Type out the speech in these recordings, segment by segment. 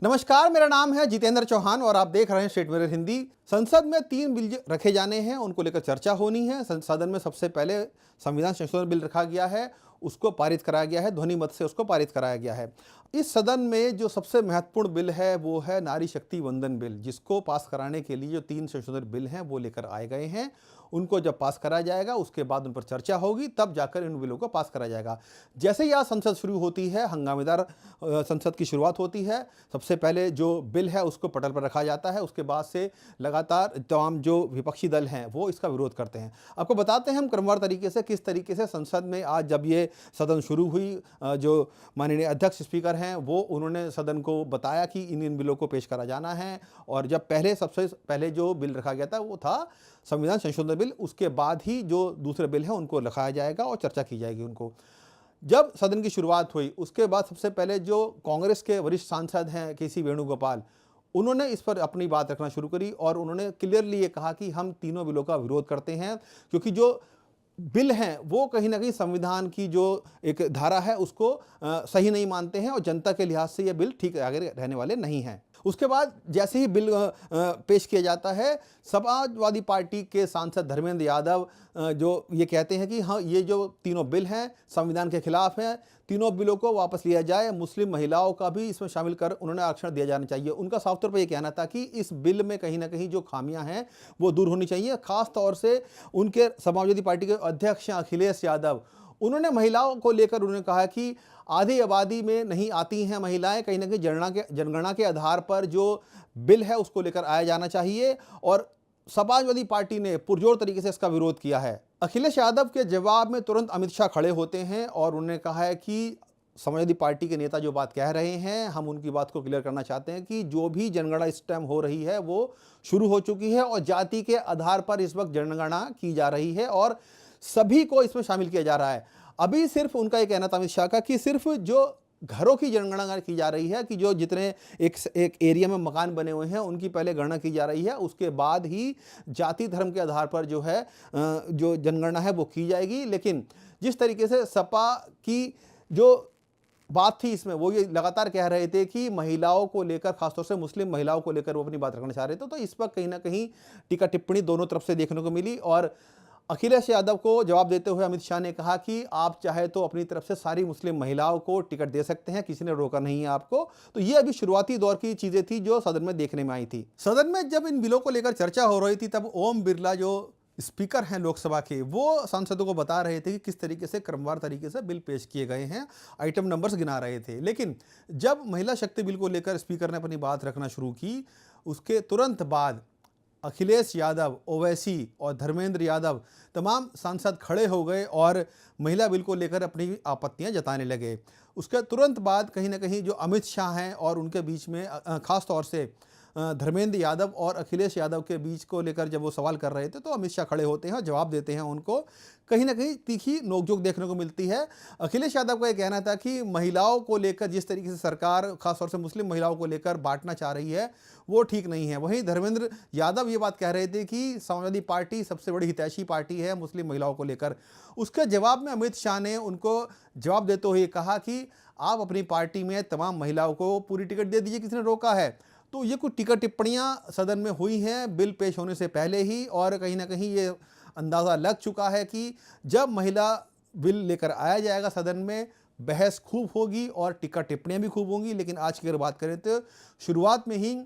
नमस्कार, मेरा नाम है जितेंद्र चौहान और आप देख रहे हैं स्टेट मिरर हिंदी। संसद में 3 बिल रखे जाने हैं, उनको लेकर चर्चा होनी है। सदन में सबसे पहले संविधान संशोधन बिल रखा गया है, उसको पारित कराया गया है, ध्वनि मत से उसको पारित कराया गया है। इस सदन में जो सबसे महत्वपूर्ण बिल है वो है नारी शक्ति वंदन बिल, जिसको पास कराने के लिए जो 3 संशोधन बिल हैं वो लेकर आए गए हैं। उनको जब पास कराया जाएगा उसके बाद उन पर चर्चा होगी, तब जाकर इन बिलों को पास कराया जाएगा। जैसे ही आज संसद शुरू होती है, हंगामेदार संसद की शुरुआत होती है। सबसे पहले जो बिल है उसको पटल पर रखा जाता है, उसके बाद से लगातार तमाम जो विपक्षी दल हैं वो इसका विरोध करते हैं। आपको बताते हैं हम क्रमवार तरीके से किस तरीके से संसद में आज जब ये सदन शुरू हुई, जो माननीय अध्यक्ष स्पीकर हैं वो उन्होंने सदन को बताया कि इन बिलों को पेश करा जाना है। और जब सबसे पहले जो बिल रखा गया था वो था संविधान संशोधन बिल, उसके बाद ही जो दूसरे बिल हैं उनको रखाया जाएगा और चर्चा की जाएगी उनको। जब सदन की शुरुआत हुई उसके बाद सबसे पहले जो कांग्रेस के वरिष्ठ सांसद हैं के.सी. वेणुगोपाल, उन्होंने इस पर अपनी बात रखना शुरू करी और उन्होंने क्लियरली ये कहा कि हम तीनों बिलों का विरोध करते हैं, क्योंकि जो बिल हैं वो कहीं न कहीं संविधान की जो एक धारा है उसको सही नहीं मानते हैं और जनता के लिहाज से ये बिल ठीक आगे रहने वाले नहीं हैं। उसके बाद जैसे ही बिल पेश किया जाता है, समाजवादी पार्टी के सांसद धर्मेंद्र यादव जो ये कहते हैं कि हाँ, ये जो तीनों बिल हैं संविधान के खिलाफ हैं, तीनों बिलों को वापस लिया जाए, मुस्लिम महिलाओं का भी इसमें शामिल कर उन्होंने आरक्षण दिया जाना चाहिए। उनका साफ तौर पर यह कहना था कि इस बिल में कहीं ना कहीं जो खामियां हैं वो दूर होनी चाहिए। खास तौर से उनके समाजवादी पार्टी के अध्यक्ष अखिलेश यादव, उन्होंने महिलाओं को लेकर उन्होंने कहा कि आधी आबादी में नहीं आती हैं महिलाएं, कहीं ना कहीं जनगणना के आधार पर जो बिल है उसको लेकर आया जाना चाहिए और समाजवादी पार्टी ने पुरजोर तरीके से इसका विरोध किया है। अखिलेश यादव के जवाब में तुरंत अमित शाह खड़े होते हैं और उन्होंने कहा है कि समाजवादी पार्टी के नेता जो बात कह रहे हैं, हम उनकी बात को क्लियर करना चाहते हैं कि जो भी जनगणना इस टाइम हो रही है वो शुरू हो चुकी है और जाति के आधार पर इस वक्त जनगणना की जा रही है और सभी को इसमें शामिल किया जा रहा है। अभी सिर्फ उनका ये कहना था अमित शाह का कि सिर्फ जो घरों की जनगणना की जा रही है, कि जो जितने एक एरिया में मकान बने हुए हैं उनकी पहले गणना की जा रही है, उसके बाद ही जाति धर्म के आधार पर जो है जो जनगणना है वो की जाएगी। लेकिन जिस तरीके से सपा की जो बात थी इसमें, वो ये लगातार कह रहे थे कि महिलाओं को लेकर, खासतौर से मुस्लिम महिलाओं को लेकर वो अपनी बात रखना चाह रहे थे, तो इस पर कहीं ना कहीं टीका टिप्पणी दोनों तरफ से देखने को मिली। और अखिलेश यादव को जवाब देते हुए अमित शाह ने कहा कि आप चाहे तो अपनी तरफ से सारी मुस्लिम महिलाओं को टिकट दे सकते हैं, किसी ने रोका नहीं है आपको। तो ये अभी शुरुआती दौर की चीजें थी जो सदन में देखने में आई थी। सदन में जब इन बिलों को लेकर चर्चा हो रही थी तब ओम बिरला जो स्पीकर हैं लोकसभा के, वो सांसदों को बता रहे थे कि किस तरीके से क्रमवार तरीके से बिल पेश किए गए हैं, आइटम नंबर्स गिना रहे थे। लेकिन जब महिला शक्ति बिल को लेकर स्पीकर ने अपनी बात रखना शुरू की, उसके तुरंत बाद अखिलेश यादव, ओवैसी और धर्मेंद्र यादव तमाम सांसद खड़े हो गए और महिला बिल को लेकर अपनी आपत्तियां जताने लगे। उसके तुरंत बाद कहीं ना कहीं जो अमित शाह हैं और उनके बीच में खास तौर से धर्मेंद्र यादव और अखिलेश यादव के बीच को लेकर जब वो सवाल कर रहे थे तो अमित शाह खड़े होते हैं और जवाब देते हैं उनको। कहीं ना कहीं तीखी नोकझोंक देखने को मिलती है। अखिलेश यादव का ये कहना था कि महिलाओं को लेकर जिस तरीके से सरकार खासतौर से मुस्लिम महिलाओं को लेकर बांटना चाह रही है वो ठीक नहीं है। वहीं धर्मेंद्र यादव ये बात कह रहे थे कि समाजवादी पार्टी सबसे बड़ी हितैषी पार्टी है मुस्लिम महिलाओं को लेकर। उसके जवाब में अमित शाह ने उनको जवाब देते हुए कहा कि आप अपनी पार्टी में तमाम महिलाओं को पूरी टिकट दे दीजिए, किसने रोका है। तो ये कुछ टिकट टिप्पणियां सदन में हुई हैं बिल पेश होने से पहले ही, और कहीं ना कहीं ये अंदाज़ा लग चुका है कि जब महिला बिल लेकर आया जाएगा सदन में, बहस खूब होगी और टिकट टिप्पणियां भी खूब होंगी। लेकिन आज की अगर बात करें तो शुरुआत में ही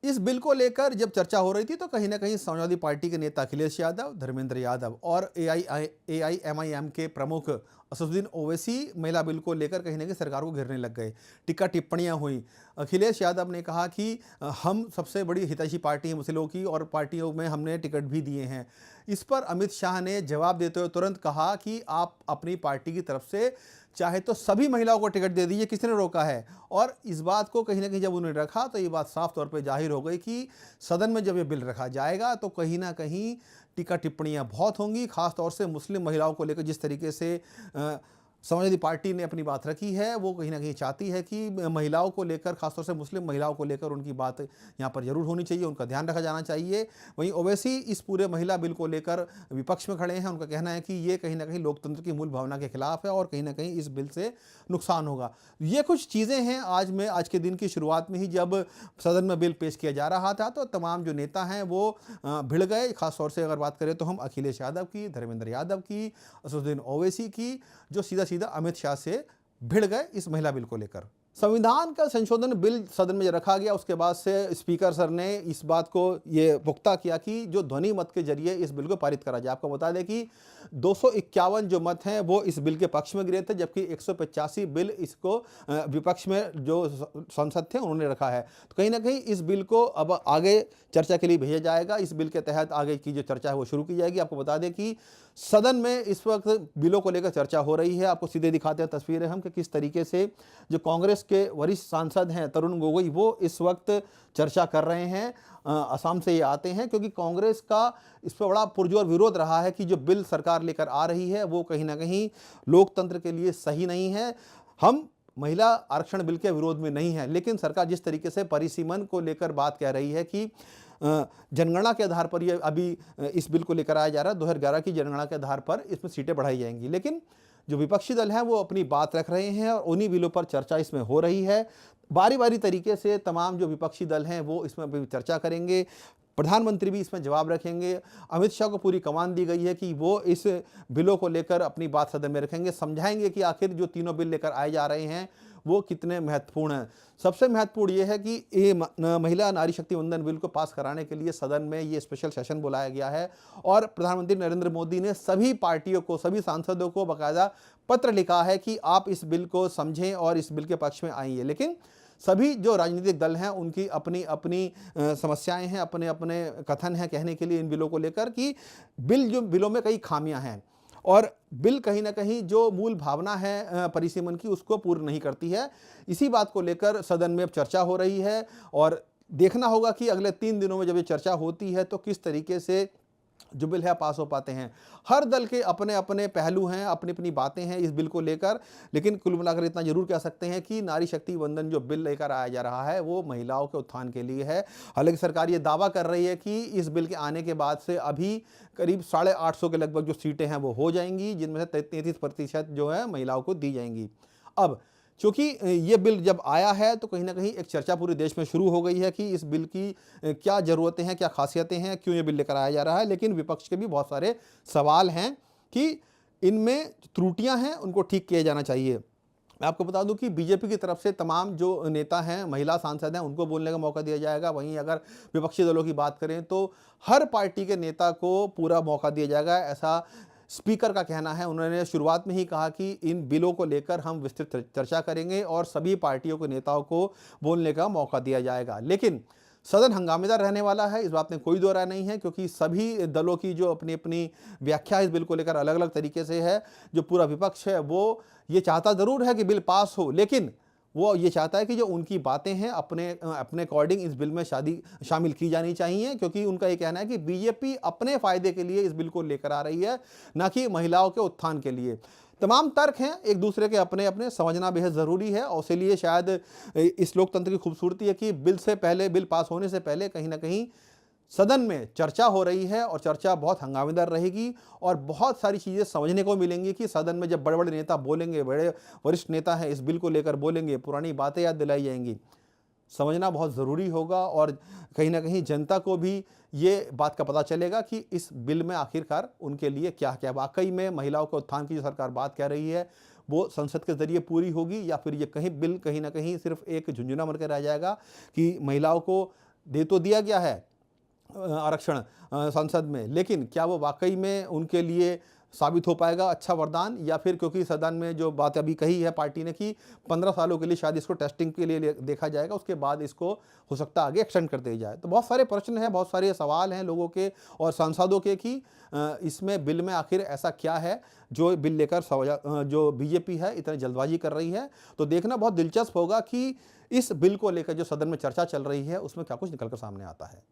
इस बिल को लेकर जब चर्चा हो रही थी तो कहीं ना कहीं समाजवादी पार्टी के नेता अखिलेश यादव, धर्मेंद्र यादव और AIMIM के प्रमुख असदुद्दीन ओवैसी महिला बिल को लेकर कहीं ना कहीं सरकार को घेरने लग गए। टिक्का टिप्पणियां हुई। अखिलेश यादव ने कहा कि हम सबसे बड़ी हितैषी पार्टी है मुस्लिमों की और पार्टियों में हमने टिकट भी दिए हैं। इस पर अमित शाह ने जवाब देते हुए तुरंत कहा कि आप अपनी पार्टी की तरफ से चाहे तो सभी महिलाओं को टिकट दे दीजिए, किसने रोका है। और इस बात को कहीं ना कहीं जब उन्होंने रखा तो ये बात साफ तौर पे जाहिर हो गई कि सदन में जब ये बिल रखा जाएगा तो कहीं ना कहीं टीका टिप्पणियां बहुत होंगी, खास तौर से मुस्लिम महिलाओं को लेकर जिस तरीके से समाजवादी पार्टी ने अपनी बात रखी है। वो कहीं न कहीं चाहती है कि महिलाओं को लेकर, खासतौर से मुस्लिम महिलाओं को लेकर उनकी बात यहाँ पर ज़रूर होनी चाहिए, उनका ध्यान रखा जाना चाहिए। वहीं ओवैसी इस पूरे महिला बिल को लेकर विपक्ष में खड़े हैं। उनका कहना है कि ये कहीं न कहीं लोकतंत्र की मूल भावना के खिलाफ है और कहीं न कहीं इस बिल से नुकसान होगा। ये कुछ चीज़ें हैं आज के दिन की शुरुआत में ही जब सदन में बिल पेश किया जा रहा था तो तमाम जो नेता हैं वो भिड़ गए। खासतौर से अगर बात करें तो हम अखिलेश यादव की, धर्मेंद्र यादव की, असदुद्दीन ओवैसी की, जो सीधा सीधा अमित शाह से भिड़ गए इस महिला बिल को लेकर। संविधान का संशोधन बिल सदन में रखा गया, उसके बाद से स्पीकर सर ने इस बात को ये पुख्ता किया कि जो ध्वनि मत के जरिए इस बिल को पारित करा जाए। आपको बता दें कि 251 जो मत हैं वो इस बिल के पक्ष में गिरे थे, जबकि 185 बिल इसको विपक्ष में जो सांसद थे उन्होंने रखा है। तो कहीं ना कहीं इस बिल को अब आगे चर्चा के लिए भेजा जाएगा। इस बिल के तहत आगे की जो चर्चा है वो शुरू की जाएगी। आपको बता दें कि सदन में इस वक्त बिलों को लेकर चर्चा हो रही है। आपको सीधे दिखाते हैं तस्वीरें हम कि किस तरीके से जो कांग्रेस के वरिष्ठ सांसद हैं तरुण गोगोई, वो इस वक्त चर्चा कर रहे हैं। असम से ये आते हैं क्योंकि कांग्रेस का इस पर बड़ा पुरजोर विरोध रहा है कि जो बिल सरकार लेकर आ रही है वो कहीं ना कहीं लोकतंत्र के लिए सही नहीं है। हम महिला आरक्षण बिल के विरोध में नहीं है, लेकिन सरकार जिस तरीके से परिसीमन को लेकर बात कह रही है कि जनगणना के आधार पर ये अभी इस बिल को लेकर आया जा रहा है, 2011 की जनगणना के आधार पर इसमें सीटें बढ़ाई जाएंगी, लेकिन जो विपक्षी दल हैं वो अपनी बात रख रहे हैं और उन्हीं बिलों पर चर्चा इसमें हो रही है। बारी बारी तरीके से तमाम जो विपक्षी दल हैं वो इसमें भी चर्चा करेंगे। प्रधानमंत्री भी इसमें जवाब रखेंगे। अमित शाह को पूरी कमान दी गई है कि वो इस बिलों को लेकर अपनी बात सदन में रखेंगे, समझाएंगे कि आखिर जो तीनों बिल लेकर आए जा रहे हैं वो कितने महत्वपूर्ण हैं। सबसे महत्वपूर्ण ये है कि ये महिला नारी शक्ति वंदन बिल को पास कराने के लिए सदन में ये स्पेशल सेशन बुलाया गया है और प्रधानमंत्री नरेंद्र मोदी ने सभी पार्टियों को, सभी सांसदों को बाकायदा पत्र लिखा है कि आप इस बिल को समझें और इस बिल के पक्ष में आइए। लेकिन सभी जो राजनीतिक दल हैं उनकी अपनी अपनी समस्याएं हैं, अपने अपने कथन हैं कहने के लिए इन बिलों को लेकर कि बिलों में कई खामियां हैं और बिल कहीं ना कहीं जो मूल भावना है परिसीमन की उसको पूर्ण नहीं करती है। इसी बात को लेकर सदन में अब चर्चा हो रही है और देखना होगा कि अगले 3 दिनों में जब ये चर्चा होती है तो किस तरीके से जो बिल है पास हो पाते हैं। हर दल के अपने अपने पहलू हैं, अपनी अपनी बातें हैं इस बिल को लेकर, लेकिन कुल मिलाकर इतना जरूर कह सकते हैं कि नारी शक्ति वंदन जो बिल लेकर आया जा रहा है वो महिलाओं के उत्थान के लिए है। हालांकि सरकार ये दावा कर रही है कि इस बिल के आने के बाद से अभी करीब 850 के लगभग जो सीटें हैं वो हो जाएंगी, जिनमें से 33% जो है महिलाओं को दी जाएंगी। अब क्योंकि ये बिल जब आया है तो कहीं ना कहीं एक चर्चा पूरे देश में शुरू हो गई है कि इस बिल की क्या ज़रूरतें हैं, क्या खासियतें हैं, क्यों ये बिल लेकर आया जा रहा है। लेकिन विपक्ष के भी बहुत सारे सवाल हैं कि इनमें त्रुटियां हैं, उनको ठीक किया जाना चाहिए। मैं आपको बता दूं कि बीजेपी की तरफ से तमाम जो नेता हैं, महिला सांसद हैं, उनको बोलने का मौका दिया जाएगा। वहीं अगर विपक्षी दलों की बात करें तो हर पार्टी के नेता को पूरा मौका दिया जाएगा, ऐसा स्पीकर का कहना है। उन्होंने शुरुआत में ही कहा कि इन बिलों को लेकर हम विस्तृत चर्चा करेंगे और सभी पार्टियों के नेताओं को बोलने का मौका दिया जाएगा। लेकिन सदन हंगामेदार रहने वाला है, इस बात में कोई दो राय नहीं है, क्योंकि सभी दलों की जो अपनी अपनी व्याख्या इस बिल को लेकर अलग अलग तरीके से है। जो पूरा विपक्ष है वो ये चाहता ज़रूर है कि बिल पास हो, लेकिन वो ये चाहता है कि जो उनकी बातें हैं अपने अकॉर्डिंग इस बिल में शामिल की जानी चाहिए, क्योंकि उनका ये कहना है कि बीजेपी अपने फ़ायदे के लिए इस बिल को लेकर आ रही है, ना कि महिलाओं के उत्थान के लिए। तमाम तर्क हैं एक दूसरे के अपने अपने, समझना बेहद ज़रूरी है और इसीलिए शायद इस लोकतंत्र की खूबसूरती है कि बिल पास होने से पहले कहीं ना कहीं सदन में चर्चा हो रही है और चर्चा बहुत हंगामेदार रहेगी और बहुत सारी चीज़ें समझने को मिलेंगी कि सदन में जब बड़े बड़े नेता बोलेंगे, बड़े वरिष्ठ नेता हैं इस बिल को लेकर बोलेंगे, पुरानी बातें याद दिलाई जाएंगी। समझना बहुत ज़रूरी होगा और कहीं ना कहीं जनता को भी ये बात का पता चलेगा कि इस बिल में आखिरकार उनके लिए क्या क्या वाकई में महिलाओं के उत्थान की जो सरकार बात कह रही है वो संसद के जरिए पूरी होगी, या फिर ये बिल कहीं ना कहीं सिर्फ एक झुंझुना बनकर रह जाएगा कि महिलाओं को दे तो दिया गया है आरक्षण संसद में, लेकिन क्या वो वाकई में उनके लिए साबित हो पाएगा अच्छा वरदान, या फिर क्योंकि सदन में जो बात अभी कही है पार्टी ने कि 15 सालों के लिए शायद इसको टेस्टिंग के लिए देखा जाएगा, उसके बाद इसको हो सकता है आगे एक्सटेंड कर दिया जाए। तो बहुत सारे प्रश्न हैं, बहुत सारे सवाल हैं लोगों के और सांसदों के कि इसमें बिल में आखिर ऐसा क्या है जो बिल लेकर जो बीजेपी है इतनी जल्दबाजी कर रही है। तो देखना बहुत दिलचस्प होगा कि इस बिल को लेकर जो सदन में चर्चा चल रही है उसमें क्या कुछ निकल कर सामने आता है।